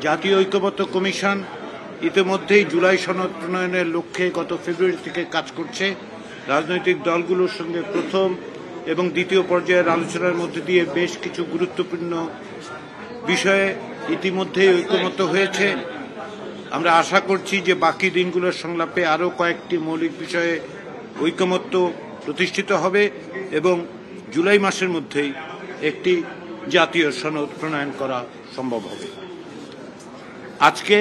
জাতীয় ঐক্যমত্য কমিশন ইতিমধ্যেই জুলাই সনদ প্রণয়নের লক্ষ্যে গত ফেব্রুয়ারি থেকে কাজ করছে। রাজনৈতিক দলগুলোর সঙ্গে প্রথম এবং দ্বিতীয় পর্যায়ের আলোচনার মধ্যে দিয়ে বেশ কিছু গুরুত্বপূর্ণ বিষয়ে ইতিমধ্যেই ঐক্যমত্য হয়েছে। আমরা আশা করছি যে বাকি দিনগুলোর সংলাপে আরও কয়েকটি মৌলিক বিষয়ে ঐক্যমত্য প্রতিষ্ঠিত হবে এবং জুলাই মাসের মধ্যেই একটি জাতীয় সনদ প্রণয়ন করা সম্ভব হবে। আজকে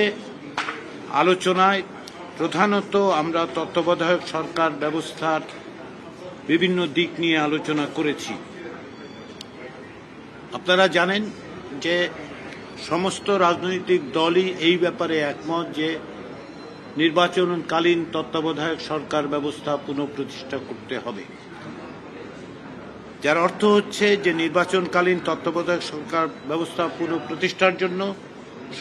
আলোচনায় প্রধানত আমরা তত্ত্বাবধায়ক সরকার ব্যবস্থার বিভিন্ন দিক নিয়ে আলোচনা করেছি। আপনারা জানেন যে সমস্ত রাজনৈতিক দলই এই ব্যাপারে একমত যে নির্বাচনকালীন তত্ত্বাবধায়ক সরকার ব্যবস্থা পুনঃপ্রতিষ্ঠা করতে হবে, যার অর্থ হচ্ছে যে নির্বাচনকালীন তত্ত্বাবধায়ক সরকার ব্যবস্থা পুনঃপ্রতিষ্ঠার জন্য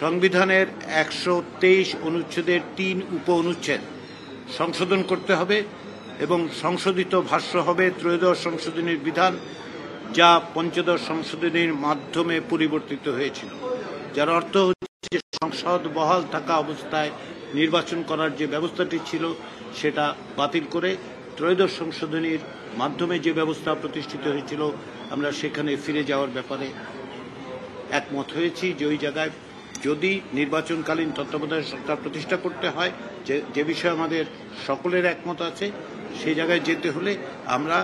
সংবিধানের 123 অনুচ্ছেদের 3 উপ অনুচ্ছেদ সংশোধন করতে হবে এবং সংশোধিত ভাষ্য হবে ত্রয়োদশ সংশোধনীর বিধান, যা পঞ্চদশ সংশোধনীর মাধ্যমে পরিবর্তিত হয়েছিল। যার অর্থ হচ্ছে যে সংসদ বহাল থাকা অবস্থায় নির্বাচন করার যে ব্যবস্থাটি ছিল সেটা বাতিল করে ত্রয়োদশ সংশোধনীর মাধ্যমে যে ব্যবস্থা প্রতিষ্ঠিত হয়েছিল আমরা সেখানে ফিরে যাওয়ার ব্যাপারে একমত হয়েছি। যে ওই জায়গায় যদি নির্বাচনকালীন তত্ত্বাবধায়ক সরকার প্রতিষ্ঠা করতে হয়, যে বিষয়ে আমাদের সকলের একমত আছে, সেই জায়গায় যেতে হলে আমরা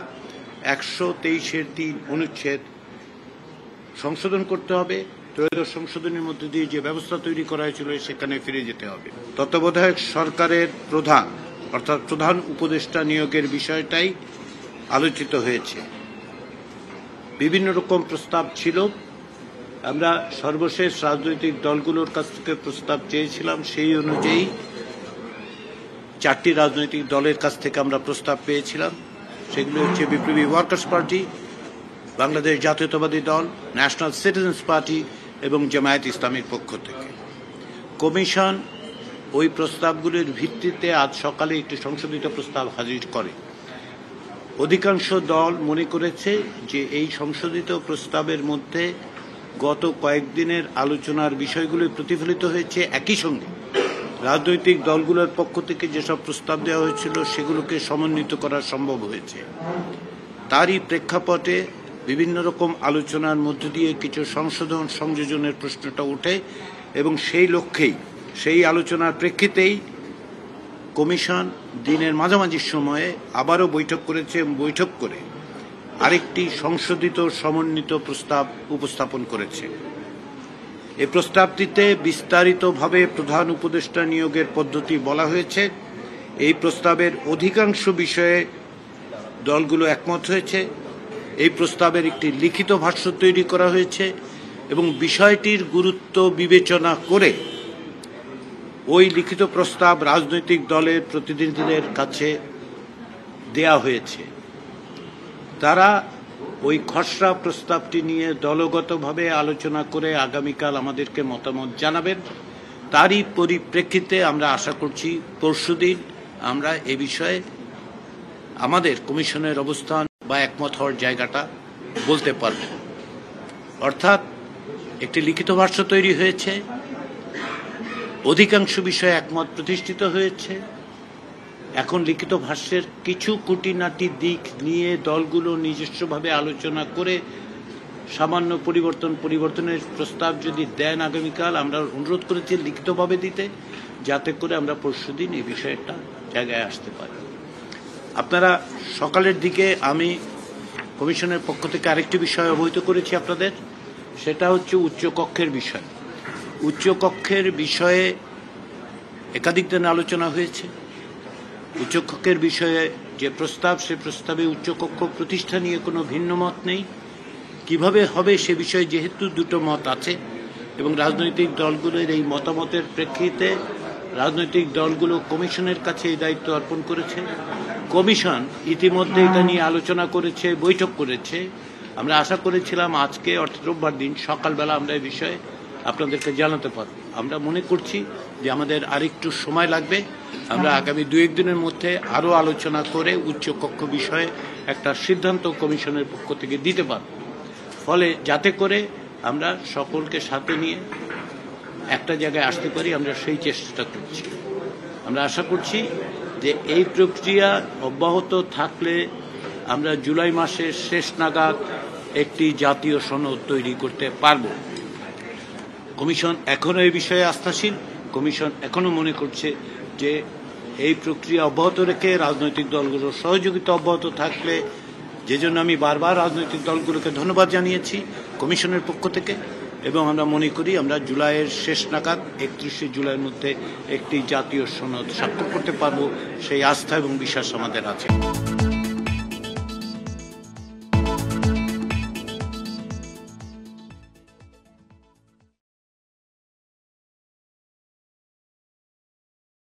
123-এর 3 অনুচ্ছেদ সংশোধন করতে হবে। ত্রয়োদশ সংশোধনের মধ্যে দিয়ে যে ব্যবস্থা তৈরি করা হয়েছিল সেখানে ফিরে যেতে হবে। তত্ত্বাবধায়ক সরকারের প্রধান অর্থাৎ প্রধান উপদেষ্টা নিয়োগের বিষয়টাই আলোচিত হয়েছে। বিভিন্ন রকম প্রস্তাব ছিল। আমরা সর্বশেষ রাজনৈতিক দলগুলোর কাছ থেকে প্রস্তাব চেয়েছিলাম, সেই অনুযায়ী 4টি রাজনৈতিক দলের কাছ থেকে আমরা প্রস্তাব পেয়েছিলাম। সেগুলো হচ্ছে বিপ্লবী ওয়ার্কার্স পার্টি, বাংলাদেশ জাতীয়তাবাদী দল, ন্যাশনাল সিটিজেন্স পার্টি এবং জামায়াত ইসলামীর পক্ষ থেকে। কমিশন ওই প্রস্তাবগুলির ভিত্তিতে আজ সকালে একটি সংশোধিত প্রস্তাব হাজির করে। অধিকাংশ দল মনে করেছে যে এই সংশোধিত প্রস্তাবের মধ্যে গত কয়েকদিনের আলোচনার বিষয়গুলি প্রতিফলিত হয়েছে। একই সঙ্গে রাজনৈতিক দলগুলোর পক্ষ থেকে যেসব প্রস্তাব দেওয়া হয়েছিল সেগুলোকে সমন্বিত করা সম্ভব হয়েছে। তারই প্রেক্ষাপটে বিভিন্ন রকম আলোচনার মধ্য দিয়ে কিছু সংশোধন সংযোজনের প্রশ্নটা ওঠে এবং সেই লক্ষ্যেই, সেই আলোচনার প্রেক্ষিতেই কমিশন দিনের মাঝামাঝি সময়ে আবারও বৈঠক করেছে এবং বৈঠক করে আরেকটি সংশোধিত সমন্বিত প্রস্তাব উপস্থাপন করেছে। এই প্রস্তাবটিতে বিস্তারিতভাবে প্রধান উপদেষ্টা নিয়োগের পদ্ধতি বলা হয়েছে। এই প্রস্তাবের অধিকাংশ বিষয়ে দলগুলো একমত হয়েছে। এই প্রস্তাবের একটি লিখিত ভাষ্য তৈরি করা হয়েছে এবং বিষয়টির গুরুত্ব বিবেচনা করে ওই লিখিত প্রস্তাব রাজনৈতিক দলের প্রতিনিধিদের কাছে দেয়া হয়েছে। তারা ওই খসড়া প্রস্তাবটি নিয়ে দলগতভাবে আলোচনা করে আগামীকাল আমাদেরকে মতামত জানাবেন। তারই পরিপ্রেক্ষিতে আমরা আশা করছি পরশুদিন আমরা এ বিষয়ে আমাদের কমিশনের অবস্থান বা একমত হওয়ার জায়গাটা বলতে পারব। অর্থাৎ একটি লিখিত ভাষ্য তৈরি হয়েছে, অধিকাংশ বিষয়ে একমত প্রতিষ্ঠিত হয়েছে। এখন লিখিত ভাষ্যের কিছু খুঁটিনাটি দিক নিয়ে দলগুলো নিজস্বভাবে আলোচনা করে সামান্য পরিবর্তনের প্রস্তাব যদি দেন আগামীকাল, আমরা অনুরোধ করেছি লিখিতভাবে দিতে, যাতে করে আমরা পরশুদিন এই বিষয়টা জায়গায় আসতে পারি। আপনারা সকালের দিকে আমি কমিশনের পক্ষ থেকে আরেকটি বিষয় অবহিত করেছি আপনাদের, সেটা হচ্ছে উচ্চকক্ষের বিষয়। উচ্চকক্ষের বিষয়ে একাধিক দিন আলোচনা হয়েছে। উচ্চকক্ষের বিষয়ে যে প্রস্তাব, সে প্রস্তাবে উচ্চকক্ষ প্রতিষ্ঠা নিয়ে কোনো ভিন্ন মত নেই। কিভাবে হবে সে বিষয়ে যেহেতু দুটো মত আছে এবং রাজনৈতিক দলগুলোর এই মতামতের প্রেক্ষিতে রাজনৈতিক দলগুলো কমিশনের কাছে এই দায়িত্ব অর্পণ করেছে। কমিশন ইতিমধ্যে এটা নিয়ে আলোচনা করেছে, বৈঠক করেছে। আমরা আশা করেছিলাম আজকে অর্থাৎ রোববার দিন সকালবেলা আমরা এই বিষয়ে আপনাদেরকে জানাতে পারব। আমরা মনে করছি যে আমাদের আরেকটু সময় লাগবে। আমরা আগামী 2-1 দিনের মধ্যে আরও আলোচনা করে উচ্চকক্ষ বিষয়ে একটা সিদ্ধান্ত কমিশনের পক্ষ থেকে দিতে পারব। ফলে যাতে করে আমরা সকলকে সাথে নিয়ে একটা জায়গায় আসতে পারি, আমরা সেই চেষ্টা করছি। আমরা আশা করছি যে এই প্রক্রিয়া অব্যাহত থাকলে আমরা জুলাই মাসের শেষ নাগাদ একটি জাতীয় সনদ তৈরি করতে পারব। কমিশন এখনো এই বিষয়ে আস্থাশীল। কমিশন এখনো মনে করছে যে এই প্রক্রিয়া অব্যাহত রেখে রাজনৈতিক দলগুলোর সহযোগিতা অব্যাহত থাকলে, যে জন্য আমি বারবার রাজনৈতিক দলগুলোকে ধন্যবাদ জানিয়েছি কমিশনের পক্ষ থেকে, এবং আমরা মনে করি আমরা জুলাইয়ের শেষ নাগাদ 31শে জুলাইয়ের মধ্যে একটি জাতীয় সনদ স্বাক্ষর করতে পারব, সেই আস্থা এবং বিশ্বাস আমাদের আছে।